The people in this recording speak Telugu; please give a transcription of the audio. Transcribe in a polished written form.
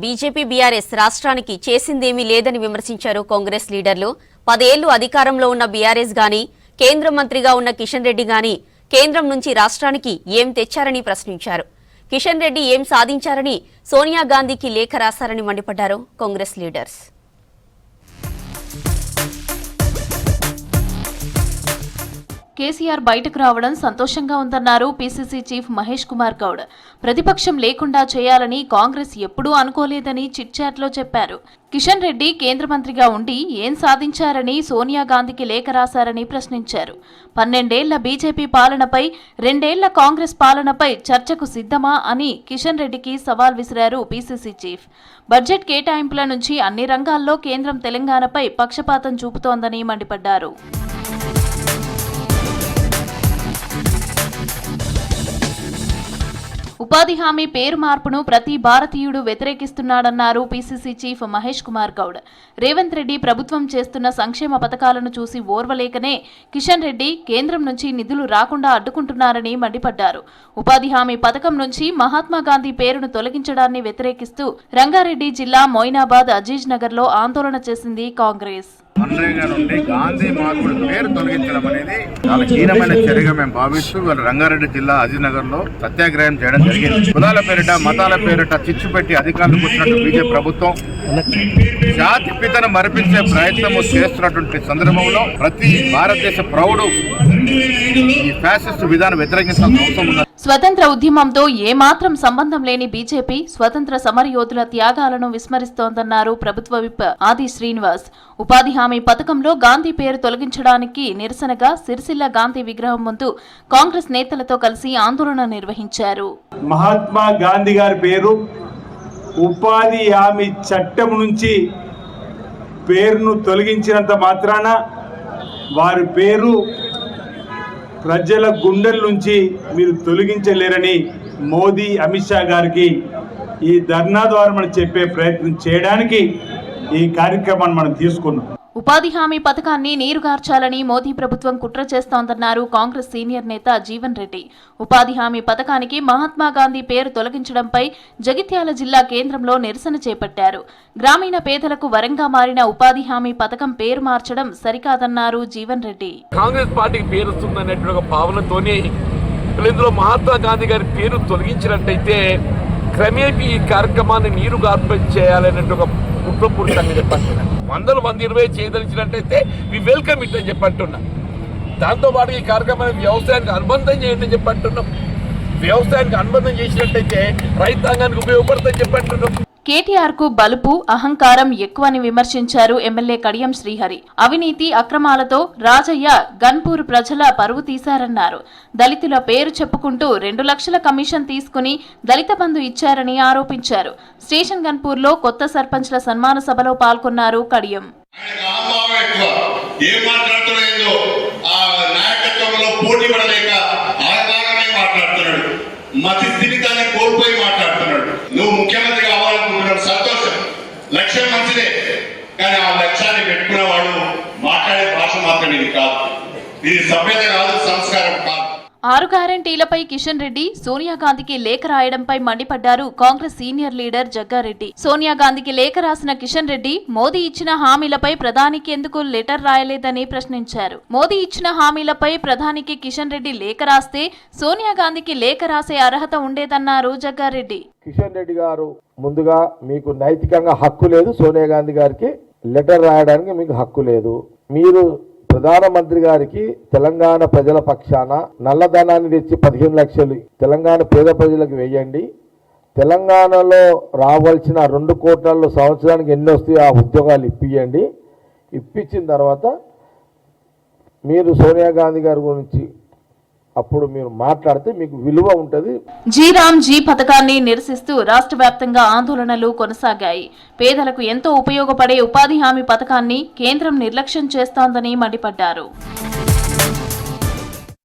బీజేపీ బీఆర్ఎస్ రాష్ట్రానికి చేసిందేమీ లేదని విమర్శించారు కాంగ్రెస్ లీడర్లు. 10 ఏళ్లు అధికారంలో ఉన్న బీఆర్ఎస్ గాని, కేంద్ర మంత్రిగా ఉన్న కిషన్ రెడ్డి గాని కేంద్రం నుంచి రాష్ట్రానికి ఏం తెచ్చారని ప్రశ్నించారు. కిషన్ రెడ్డి ఏం సాధించారని సోనియా గాంధీకి లేఖ రాశారని మండిపడ్డారు కాంగ్రెస్ లీడర్స్. కేసీఆర్ బయటకు రావడం సంతోషంగా ఉందన్నారు పీసీసీ చీఫ్ మహేష్ కుమార్ గౌడ్. ప్రతిపక్షం లేకుండా చేయాలని కాంగ్రెస్ ఎప్పుడూ అనుకోలేదని చిట్చాట్లో చెప్పారు. కిషన్ రెడ్డి కేంద్ర మంత్రిగా ఉండి ఏం సాధించారని సోనియా గాంధీకి లేఖ రాశారని ప్రశ్నించారు. 12 ఏళ్ల బీజేపీ పాలనపై 2 ఏళ్ల కాంగ్రెస్ పాలనపై చర్చకు సిద్ధమా అని కిషన్ రెడ్డికి సవాల్ విసిరారు పీసీసీ చీఫ్. బడ్జెట్ కేటాయింపుల నుంచి అన్ని రంగాల్లో కేంద్రం తెలంగాణపై పక్షపాతం చూపుతోందని మండిపడ్డారు. ఉపాధి హామీ పేరు మార్పును ప్రతి భారతీయుడు వ్యతిరేకిస్తున్నాడన్నారు పీసీసీ చీఫ్ మహేష్ కుమార్ గౌడ్. రేవంత్ రెడ్డి ప్రభుత్వం చేస్తున్న సంక్షేమ పథకాలను చూసి ఓర్వలేకనే కిషన్ రెడ్డి కేంద్రం నుంచి నిధులు రాకుండా అడ్డుకుంటున్నారని మండిపడ్డారు. ఉపాధి హామీ పథకం నుంచి మహాత్మా గాంధీ పేరును తొలగించడాన్ని వ్యతిరేకిస్తూ రంగారెడ్డి జిల్లా మొయినాబాద్ అజీజ్ నగర్ లో ఆందోళన చేసింది కాంగ్రెస్. మనరేగా నుండి గాంధీ మార్పుడు పేరు తొలగించడం అనేది చాలా హీనమైన చర్యగా మేము భావిస్తూ రంగారెడ్డి జిల్లా అజీనగర్ లో సత్యాగ్రహం చేయడం జరిగింది. కులాల పేరిట మతాల పేరిట చిచ్చు పెట్టి అధికారులకు వచ్చినట్టు బీజేపీ ప్రభుత్వం జాతి పితను మరిపించే ప్రయత్నం చేస్తున్నటువంటి సందర్భంలో ప్రతి భారతదేశ ప్రౌఢు ఈ ఫ్యాసిస్ట్ విధానం వ్యతిరేకించాల్సిన అవసరం ఉంది. స్వతంత్ర ఉద్యమంతో ఏమాత్రం సంబంధం లేని బీజేపీ స్వతంత్ర సమరయోధుల త్యాగాలను విస్మరిస్తోందన్నారు ప్రభుత్వ విప్ ఆది శ్రీనివాస్. ఉపాధి హామీ పథకంలో గాంధీ పేరు తొలగించడానికి నిరసనగా సిరిసిల్ల గాంధీ విగ్రహం ముందు కాంగ్రెస్ నేతలతో కలిసి ఆందోళన నిర్వహించారు. మహాత్మా గాంధీ గారి పేరు ఉపాధి హామీ చట్టం నుంచి పేరును తొలగించినంత మాత్రాన వారి పేరు ప్రజల గుండెల నుంచి మీరు తొలగించలేరని మోదీ, అమిత్ షా గారికి ఈ ధర్నా ద్వారా మనం చెప్పే ప్రయత్నం చేయడానికి ఈ కార్యక్రమాన్ని మనం తీసుకున్నాం. ఉపాధి హామీ పథకాన్ని నీరుగార్చాలని మోదీ ప్రభుత్వం కుట్ర చేస్తోందన్నారు కాంగ్రెస్ సీనియర్ నేత జీవన్ రెడ్డి. ఉపాధి హామీ పథకానికి మహాత్మా గాంధీ పేరు తొలగించడంపై జగిత్యాల జిల్లా కేంద్రంలో నిరసన చేపట్టారు. గ్రామీణ పేదలకు వరంగా మారిన ఉపాధి హామీ పథకం పేరు మార్చడం సరికాదన్నారు జీవన్ రెడ్డి. కాంగ్రెస్ పార్టీకి పేరు వస్తుందనేటువంటి భావనతోనే ఇందులో మహాత్మా గాంధీ గారి పేరు తొలగించినట్టయితే క్రమేపీ ఈ కార్యక్రమాన్ని నీరుగార్పం చేయాలనేటువంటి ఒక కుట్రపూరితంగా చెప్పంటున్నా. 100 మంది 20 చేయదలిచినట్టయితే వి వెల్కమ్ ఇట్ అని చెప్పంటున్నా. దాంతోపాటు ఈ కార్యక్రమాన్ని వ్యవసాయానికి అనుబంధం చేయండి అని చెప్పంటున్నాం. వ్యవసాయానికి అనుబంధం చేసినట్టయితే రైతాంగానికి ఉపయోగపడుతుందని చెప్పంటున్నాం. కేటీఆర్ కు బలుపు, అహంకారం ఎక్కువని విమర్శించారు ఎమ్మెల్యే కడియం శ్రీహరి. అవినీతి అక్రమాలతో రాజయ్య గన్పూర్ ప్రజల పరువు తీశారన్నారు. దళితుల పేరు చెప్పుకుంటూ 2 లక్షల కమిషన్ తీసుకుని దళిత బంధు ఇచ్చారని ఆరోపించారు. స్టేషన్ గన్పూర్ లో కొత్త సర్పంచ్ల సన్మాన సభలో పాల్గొన్నారు కడియం. మతి స్థితిని కోల్పోయి మాట్లాడుతున్నాడు. నువ్వు ముఖ్యమంత్రి కావాలనుకుంటున్నాడు, సంతోషం, లక్ష్యం మంచిదే, కానీ ఆ లక్ష్యాన్ని పెట్టుకునేవాడు మాట్లాడే భాష మాత్రం ఇది కాదు. ఇది సభ్యత కాదు, సంస్కారం కాదు. 6 గ్యారెంటీలపై కిషన్ రెడ్డి సోనియా గాంధీకి లేఖ రాయడంపై మండిపడ్డారు కాంగ్రెస్ సీనియర్ లీడర్ జగ్గారెడ్డి. సోనియా గాంధీకి లేఖ రాసిన కిషన్ రెడ్డి మోదీ ఇచ్చిన హామీలపై ప్రధానికి ఎందుకు లెటర్ రాయలేదని ప్రశ్నించారు. మోదీ ఇచ్చిన హామీలపై ప్రధానికి కిషన్ రెడ్డి లేఖ రాస్తే సోనియా గాంధీకి లేఖ రాసే అర్హత ఉండేదన్నారు జగ్గారెడ్డి. కిషన్ రెడ్డి గారు, ముందుగా మీకు నైతికంగా హక్కు లేదు, సోనియా గాంధీ గారికి లెటర్ రాయడానికి మీకు హక్కు లేదు. మీరు ప్రధానమంత్రి గారికి తెలంగాణ ప్రజల పక్షాన నల్లధనాన్ని తెచ్చి 15 లక్షలు తెలంగాణ పేద ప్రజలకు వేయండి, తెలంగాణలో రావాల్సిన 2 కోట్ల సంవత్సరానికి ఎన్ని వస్తాయో ఆ ఉద్యోగాలు ఇప్పియండి, ఇప్పించిన తర్వాత మీరు సోనియా గాంధీ గారి గురించి అప్పుడు మీరు మాట్లాడితే మీకు విలువ ఉంటుంది. జీ పథకాన్ని నిరసిస్తూ రాష్ట్ర వ్యాప్తంగా ఆందోళనలు కొనసాగాయి. పేదలకు ఎంతో ఉపయోగపడే ఉపాధి హామీ పథకాన్ని కేంద్రం నిర్లక్ష్యం చేస్తోందని మండిపడ్డారు.